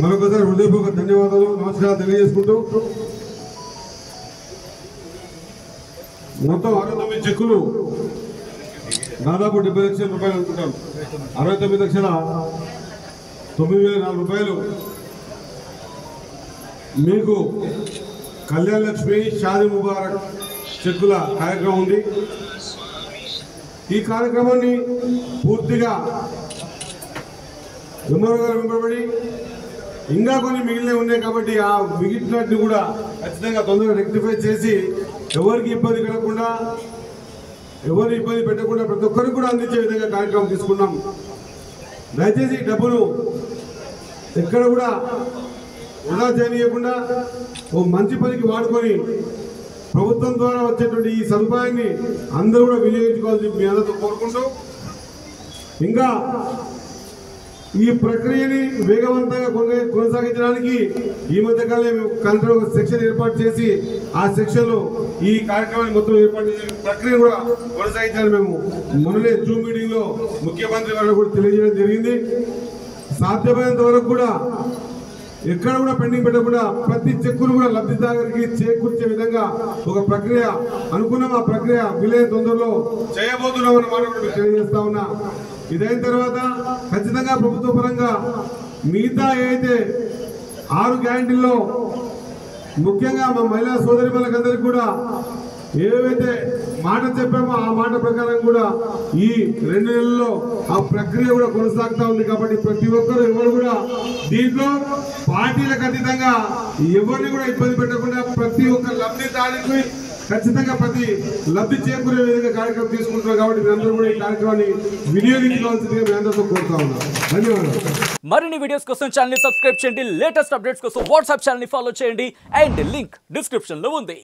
మరొకసారి హృదయపూర్వక ధన్యవాదాలు నమస్కారాలు తెలియజేసుకుంటూ మొత్తం 69 చెక్కులు దాదాపు 70 లక్షల రూపాయలు అనుకుంటాం. 69,09,400 రూపాయలు మీకు కళ్యాణ లక్ష్మి షాదీ ముబారక్ చెక్కుల కార్యక్రమం ఉంది. ఈ కార్యక్రమాన్ని పూర్తిగా ఎంఆర్ఓ గారు వెంబడి ఇంకా కొన్ని మిగిలినవి ఉన్నాయి కాబట్టి ఆ మిగిలినట్టు కూడా ఖచ్చితంగా తొందరగా రెక్టిఫై చేసి ఎవరికి ఇబ్బంది కలగకుండా ఎవరిని ఇబ్బంది పెట్టకుండా ప్రతి ఒక్కరికి కూడా అందించే విధంగా కార్యక్రమం తీసుకున్నాం. దయచేసి డబ్బులు ఎక్కడ కూడా వృధా చేయనీయకుండా ఓ మంచి పనికి వాడుకొని ప్రభుత్వం ద్వారా వచ్చేటువంటి ఈ సదుపాయాన్ని అందరూ కూడా వినియోగించుకోవాలని మీ అందరితో కోరుకుంటూ ఇంకా ఈ ప్రక్రియని వేగవంతంగా కొనసాగించడానికి ఈ మధ్య కాలంలో మేము కలెక్టర్ ఒక సెక్షన్ ఏర్పాటు చేసి ఆ సెక్షన్లో ఈ కార్యక్రమాన్ని మొత్తం ఏర్పాటు చేసి ప్రక్రియ కూడా కొనసాగించాలని మేము మొన్ననే జూమ్ మీటింగ్ లో ముఖ్యమంత్రి గారు కూడా తెలియజేయడం జరిగింది. సాధ్యమైనంత వరకు కూడా ఎక్కడ కూడా పెండింగ్ పెట్టకుండా ప్రతి చెక్కును కూడా లబ్ధిదారునికి చేకూర్చే విధంగా ఒక ప్రక్రియ అనుకున్నాం. ఆ ప్రక్రియ వీలైన తొందరలో చేయబోతున్నాం అన్నమాట కూడా మీకు తెలియజేస్తా ఉన్నా. ఇదైన తర్వాత ఖచ్చితంగా ప్రభుత్వ పరంగా మిగతా ఏదైతే 6 గ్యారెంటీల్లో ముఖ్యంగా మా మహిళా సోదరిమణులందరికీ కూడా ఏవైతే మాట చెప్పామో ఆ మాట ప్రకారం కూడా ఈ 2 నెలల్లో ఆ ప్రక్రియ కూడా కొనసాగుతా ఉంది. కాబట్టి ప్రతి ఒక్కరు ఎవరు కూడా దీంట్లో పార్టీలకు అతీతంగా ఎవరిని కూడా ఇబ్బంది పెట్టకుండా ప్రతి ఒక్క లబ్ధిదారునికి ఖచ్చితంగా ప్రతి లబ్ధి చేకూరే విధంగా కార్యక్రమం తీసుకుంటున్నారు. కాబట్టి మీరందరూ కూడా ఈ కార్యక్రమాన్ని వినియోగించుకోవాల్సిందిగా మీ అందరితో కోరుతా ఉన్నాం. ధన్యవాదాలు. మరిన్ని వీడియోస్ కోసం ఛానల్ ని సబ్స్క్రైబ్ చేయండి. లేటెస్ట్ అప్డేట్స్ కోసం వాట్సాప్ ఛానల్ ని ఫాలో చేయండి. అండ్ లింక్ డిస్క్రిప్షన్ లో ఉంది.